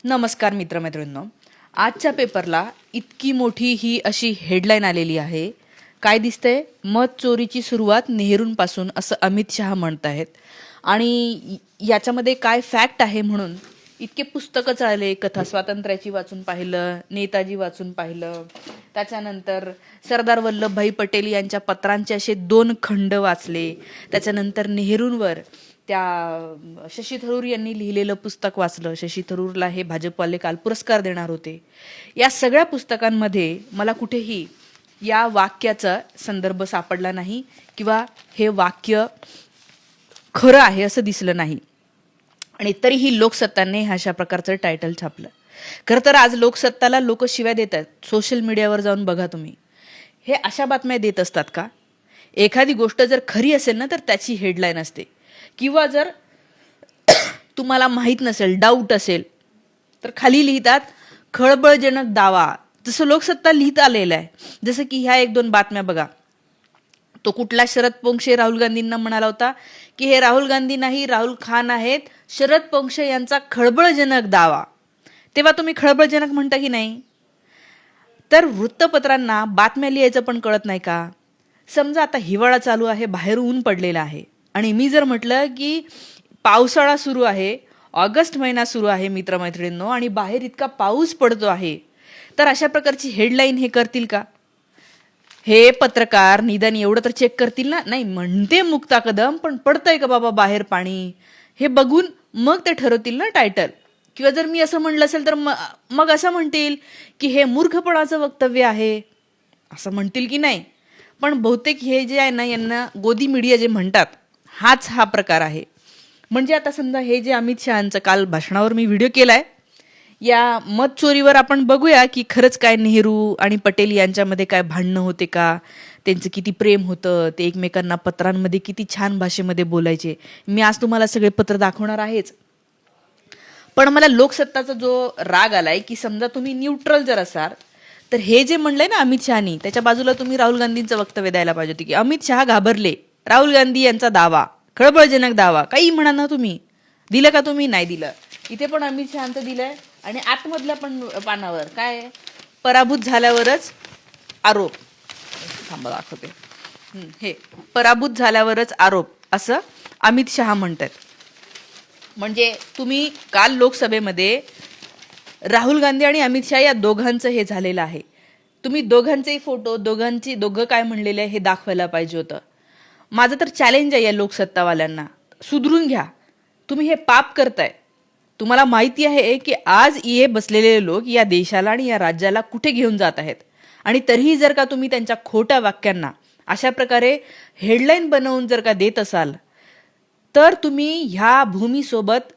नमस्कार मित्रमैत्रिणींनो, आजच्या पेपरला इतकी मोठी ही अशी हेडलाईन आलेली आहे. काय दिसतंय? मत चोरीची सुरुवात नेहरूंपासून, असं अमित शहा म्हणत आहेत. आणि याच्यामध्ये काय फॅक्ट आहे म्हणून इतके पुस्तकं चालले. कथा स्वातंत्र्याची वाचून पाहिलं, नेताजी वाचून पाहिलं, त्याच्यानंतर सरदार वल्लभभाई पटेल यांच्या पत्रांचे असे 2 खंड वाचले, त्याच्यानंतर नेहरूंवर त्या शशी थरूर यांनी लिहिलेलं पुस्तक वाचलं. शशी थरूरला हे भाजपवाले काल पुरस्कार देणार होते. या सगळ्या पुस्तकांमध्ये मला कुठेही या वाक्याचा संदर्भ सापडला नाही किंवा हे वाक्य खरं आहे असं दिसलं नाही. आणि तरीही लोकसत्ताने अशा प्रकारचं टायटल छापलं. खरं तर आज लोकसत्ताला लोक शिव्या देत आहेत. सोशल मीडियावर जाऊन बघा तुम्ही. हे अशा बातम्या देत असतात का? एखादी गोष्ट जर खरी असेल ना तर त्याची हेडलाईन असते, किंवा जर तुम्हाला माहीत नसेल, डाऊट असेल, तर खाली लिहितात खळबळजनक दावा. जसं लोकसत्ता लिहित आलेलं आहे. जसं की ह्या 1-2 बातम्या बघा. तो कुठला शरद पोंक्षे राहुल गांधींना म्हणाला होता की हे राहुल गांधी नाही, राहुल खान आहेत, शरद पोंक्षे यांचा खळबळजनक दावा. तेव्हा तुम्ही खळबळजनक म्हणता की नाही? तर वृत्तपत्रांना बातम्या लिहायचं पण कळत नाही का? समजा आता हिवाळा चालू आहे, बाहेर ऊन पडलेलं आहे, आणि मी जर म्हटलं की पावसाळा सुरू आहे, ऑगस्ट महिना सुरू आहे मित्रमैत्रिणींनो, आणि बाहेर इतका पाऊस पडतो आहे, तर अशा प्रकारची हेडलाईन हे करतील का? हे पत्रकार निदान एवढं तर चेक करतील ना? नाही, म्हणते मुक्ता कदम, पण पडतंय का बाबा बाहेर पाणी, हे बघून मग ते ठरवतील ना टायटल. किंवा जर मी असं म्हणलं असेल तर मग असं म्हणतील की हे मूर्खपणाचं वक्तव्य आहे, असं म्हणतील की नाही? पण बहुतेक हे जे आहे ना, यांना गोदी मीडिया जे म्हणतात, हाच हा प्रकार आहे. म्हणजे आता समजा हे जे अमित शहांचं काल भाषणावर मी व्हिडिओ केलाय, या मत चोरीवर आपण बघूया की खरंच काय नेहरू आणि पटेल यांच्यामध्ये काय भांडणं होते का, त्यांचं किती प्रेम होतं, ते एकमेकांना पत्रांमध्ये किती छान भाषेमध्ये बोलायचे. मी आज तुम्हाला सगळे पत्र दाखवणार आहेच. पण मला लोकसत्ताचा जो राग आलाय की समजा तुम्ही न्यूट्रल जर असाल तर हे जे म्हणलंय ना अमित शहानी, त्याच्या बाजूला तुम्ही राहुल गांधींचं वक्तव्य द्यायला पाहिजे होते की अमित शहा घाबरले, राहुल गांधी यांचा दावा खळबळजनक दावा. काही म्हणा ना तुम्ही. दिलं का तुम्ही? नाही दिलं. इथे पण अमित शहांचं दिलंय, आणि आतमधल्या पण पानावर काय आहे? पराभूत झाल्यावरच आरोप. थांबा दाखवते. हे पराभूत झाल्यावरच आरोप, असं अमित शहा म्हणतात. म्हणजे तुम्ही काल लोकसभेमध्ये राहुल गांधी आणि अमित शहा या दोघांचं हे झालेलं आहे. तुम्ही दोघांचेही फोटो, दोघं काय म्हणलेले आहे हे दाखवायला पाहिजे होतं. माझं तर चॅलेंज आहे या लोकसत्तावाल्यांना, सुधरून घ्या. तुम्ही हे पाप करताय. तुम्हाला माहिती आहे की आज ये बसलेले लोक या देशाला आणि या राज्याला कुठे घेऊन जात आहेत, आणि तरीही जर का तुम्ही त्यांच्या खोट्या वाक्यांना अशा प्रकारे हेडलाईन बनवून जर का देत असाल, तर तुम्ही ह्या भूमीसोबत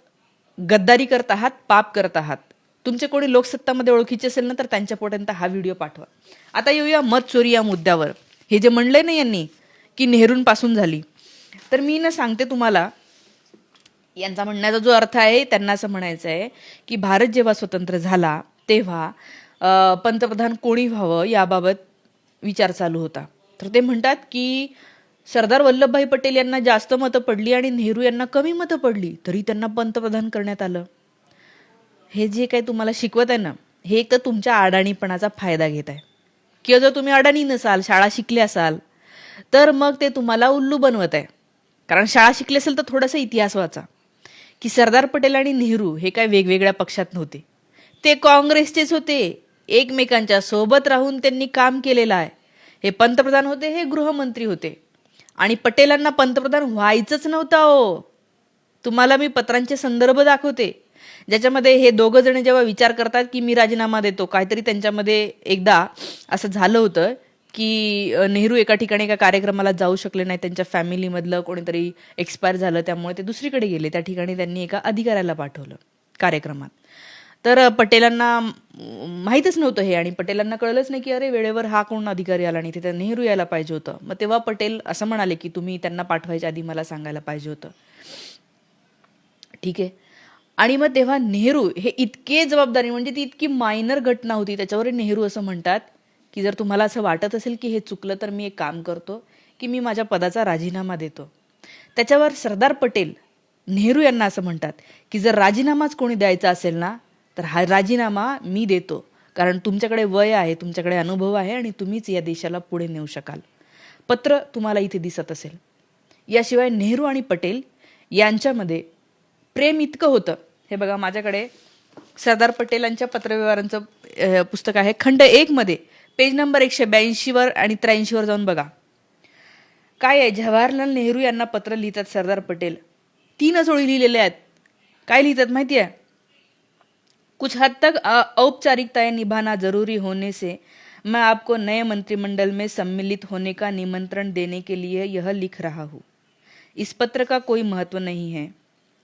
गद्दारी करत आहात, पाप करत आहात. तुमचे कोणी लोकसत्तामध्ये ओळखीचे असेल ना तर त्यांच्यापर्यंत हा व्हिडिओ पाठवा. आता येऊया मत चोरी या मुद्द्यावर. हे जे म्हणलंय ना यांनी की नेहरूंपासून झाली, तर मी ना सांगते तुम्हाला, यांचा म्हणण्याचा जो अर्थ आहे, त्यांना असं म्हणायचं आहे की भारत जेव्हा स्वतंत्र झाला तेव्हा पंतप्रधान कोणी व्हावं याबाबत विचार चालू होता. तर ते म्हणतात की सरदार वल्लभभाई पटेल यांना जास्त मतं पडली आणि नेहरू यांना कमी मतं पडली, तरी त्यांना पंतप्रधान करण्यात आलं. हे जे काही तुम्हाला शिकवत आहे ना, हे एक तर तुमच्या अडाणीपणाचा फायदा घेत आहे. किंवा जर तुम्ही अडाणी नसाल, शाळा शिकले असाल, तर मग ते तुम्हाला उल्लू बनवत आहे. कारण शाळा शिकली असेल तर थोडासा इतिहास वाचा की सरदार पटेल आणि नेहरू हे काय वेगवेगळ्या पक्षात नव्हते. ते काँग्रेसचेच होते. एकमेकांच्या सोबत राहून त्यांनी काम केलेलं आहे. हे पंतप्रधान होते, हे गृहमंत्री होते, आणि पटेलांना पंतप्रधान व्हायचंच नव्हतं. हो, तुम्हाला मी पत्रांचे संदर्भ दाखवते ज्याच्यामध्ये हे दोघं जण जेव्हा विचार करतात की मी राजीनामा देतो, काहीतरी त्यांच्यामध्ये एकदा असं झालं होतं की नेहरू एका ठिकाणी एका कार्यक्रमाला जाऊ शकले नाही. त्यांच्या फॅमिलीमधलं कोणीतरी एक्सपायर झालं, त्यामुळे ते दुसरीकडे गेले. त्या ठिकाणी त्यांनी एका अधिकाऱ्याला पाठवलं कार्यक्रमात. तर पटेलांना माहीतच नव्हतं हे, आणि पटेलांना कळलंच नाही की अरे वेळेवर हा कोण अधिकारी आला, आणि तिथे नेहरू यायला पाहिजे होतं. मग तेव्हा पटेल असं म्हणाले की तुम्ही त्यांना पाठवायच्या आधी मला सांगायला पाहिजे होतं. ठीक आहे. आणि मग तेव्हा नेहरू हे इतके जबाबदारी, म्हणजे ती इतकी मायनर घटना होती, त्याच्यावर नेहरू असं म्हणतात की जर तुम्हाला असं वाटत असेल की हे चुकलं तर मी एक काम करतो की मी माझ्या पदाचा राजीनामा देतो. त्याच्यावर सरदार पटेल नेहरू यांना असं म्हणतात की जर राजीनामाच कोणी द्यायचा असेल ना तर हा राजीनामा मी देतो, कारण तुमच्याकडे वय आहे, तुमच्याकडे अनुभव आहे आणि तुम्हीच या देशाला पुढे नेऊ शकाल. पत्र तुम्हाला इथे दिसत असेल. याशिवाय नेहरू आणि पटेल यांच्यामध्ये प्रेम इतकं होतं. हे बघा, माझ्याकडे सरदार पटेलांच्या पत्रव्यवहारांचं पुस्तक आहे. खंड 1 मध्ये पेज नंबर 182 आणि 83 जाऊन बघा काय आहे. जवाहरलाल नेहरू यांना पत्र लिहितात सरदार पटेल. 3 ओळी लिहिलेल्या आहेत. काय लिहितात माहिती आहे? कुछ हद तक औपचारिकताएं निभाना जरूरी होने से मैं आपको नए मंत्रिमंडल में सम्मिलित होने का निमंत्रण देने के लिए यह लिख रहा हूँ. इस पत्र का कोई महत्व नहीं है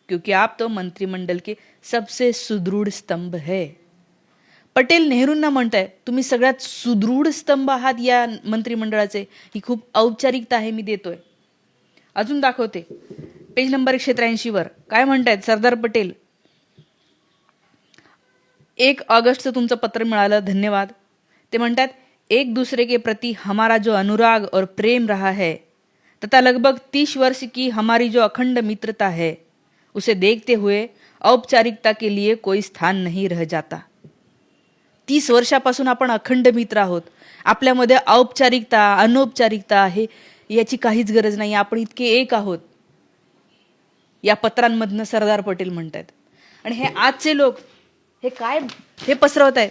क्योंकि आप तो मंत्रिमंडल के सबसे सुदृढ स्तंभ है. पटेल नेहरूंना म्हणताय, तुम्ही सगळ्यात सुदृढ स्तंभ आहात या मंत्रिमंडळाचे. ही खूप औपचारिकता आहे, मी देतोय. अजून दाखवते. पेज नंबर 183 काय म्हणतायत सरदार पटेल. 1 ऑगस्टचं तुमचं पत्र मिळालं, धन्यवाद. ते म्हणतात, एक दूसरे के प्रति हमारा जो अनुराग और प्रेम रहा है तथा लगभग 30 वर्ष की हमारी जो अखंड मित्रता है उसे देखते हुए औपचारिकता के लिए कोई स्थान नहीं रह जाता. 30 वर्षापासून आपण अखंड मित्र आहोत. आपल्यामध्ये औपचारिकता अनौपचारिकता आहे याची काहीच गरज नाही. आपण इतके एक आहोत. या पत्रांमधनं सरदार पटेल म्हणतात. आणि हे आजचे लोक हे काय हे पसरवत आहेत.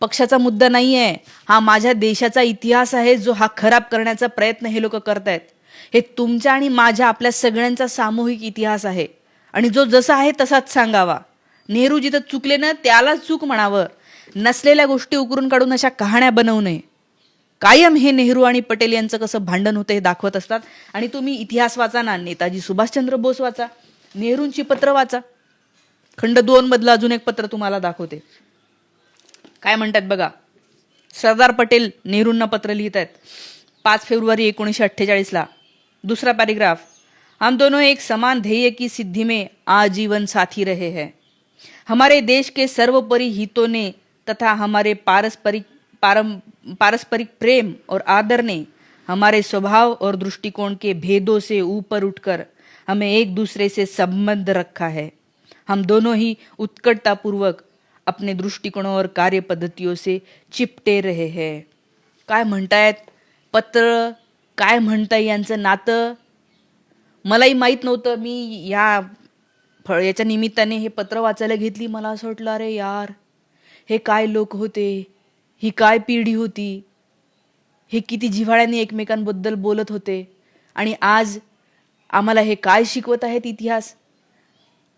पक्षाचा मुद्दा नाही आहे हा, माझ्या देशाचा इतिहास आहे जो हा खराब करण्याचा प्रयत्न हे लोक करतायत. हे तुमच्या आणि माझ्या आपल्या सगळ्यांचा सामूहिक इतिहास आहे आणि जो जसा आहे तसाच सांगावा. नेहरू जिथं चुकले ना त्यालाच चूक म्हणावं. नसलेल्या गोष्टी उकरून काढून अशा कहाण्या बनवू नये. कायम हे नेहरू आणि पटेल यांचं कसं भांडण होतं हे दाखवत असतात. आणि तुम्ही इतिहास वाचा ना, नेताजी सुभाषचंद्र बोस वाचा, नेहरूंची पत्र वाचा. खंड 2 मधलं अजून एक पत्र तुम्हाला दाखवते. काय म्हणतात बघा. सरदार पटेल नेहरूंना पत्र लिहित आहेत 5 फेब्रुवारी 1948. दूसरा पैराग्राफ. हम दोनों एक समान ध्येय की सिद्धि में आजीवन साथी रहे हैं. हमारे देश के सर्वोपरि हितों ने तथा हमारे पारस्परिक प्रेम और आदर ने हमारे स्वभाव और दृष्टिकोण के भेदों से ऊपर उठकर हमें एक दूसरे से संबंध रखा है. हम दोनों ही उत्कटतापूर्वक अपने दृष्टिकोणों और कार्य पद्धतियों से चिपटे रहे हैं. काय म्हणतायत पत्र, काय म्हणताय यांचं नातं. मलाही माहीत नव्हतं. मी याच्या निमित्ताने हे पत्र वाचायला घेतली. मला असं वाटलं, अरे यार, हे काय लोक होते, ही काय पिढी होती, हे किती जिव्हाळ्याने एकमेकांबद्दल बोलत होते आणि आज आम्हाला हे काय शिकवत आहेत इतिहास.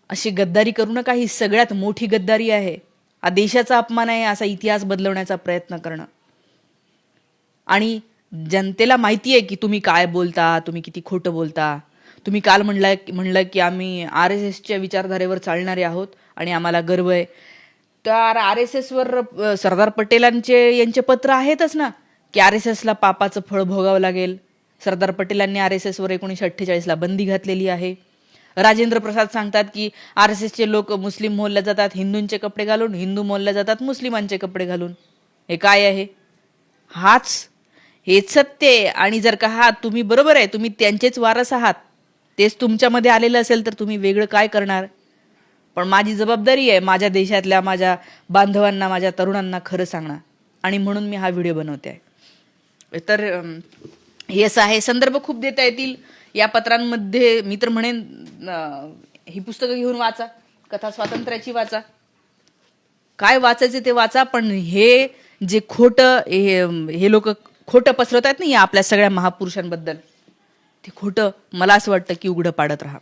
अशी गद्दारी करू नका. ही सगळ्यात मोठी गद्दारी आहे. हा देशाचा अपमान आहे असा इतिहास बदलवण्याचा प्रयत्न करणं. आणि जनतेला माहिती आहे की तुम्ही काय बोलता, तुम्ही किती खोटं बोलता. तुम्ही काल म्हणलं की आम्ही RSSच्या विचारधारेवर चालणारे आहोत आणि आम्हाला गर्व आहे. तर RSSवर सरदार यांचे पत्र आहेतच ना की RSSला पापाचं फळ भोगावं लागेल. सरदार पटेलांनी RSSवर 1948ला बंदी घातलेली आहे. राजेंद्र प्रसाद सांगतात की RSSचे लोक मुस्लिम मोहल्ल्यात जातात हिंदूंचे कपडे घालून, हिंदू मोहल्ल्यात जातात मुस्लिमांचे कपडे घालून. हे काय आहे? हेच सत्य आहे. आणि जर का हा तुम्ही बरोबर आहे, तुम्ही त्यांचेच वारस आहात, तेच तुमच्यामध्ये आलेलं असेल तर तुम्ही वेगळं काय करणार. पण माझी जबाबदारी आहे माझ्या देशातल्या माझ्या बांधवांना, माझ्या तरुणांना खरं सांगणं. आणि म्हणून मी हा व्हिडिओ बनवते आहे. तर हे असं आहे. संदर्भ खूप देता येतील या पत्रांमध्ये. मी तर म्हणेन ही पुस्तकं घेऊन वाचा, कथा स्वातंत्र्याची वाचा, काय वाचायचे ते वाचा. पण हे जे खोटं हे लोक खोटं पसरवत आहेत ना या आपल्या सगळ्या महापुरुषांबद्दल, ते खोटं मला असं वाटतं की उघडं पाडत राहा.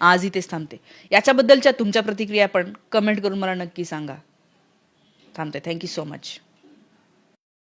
आज इथेच थांबते. याच्याबद्दलच्या तुमच्या प्रतिक्रिया पण कमेंट करून मला नक्की सांगा. थांबते. Thank you so much.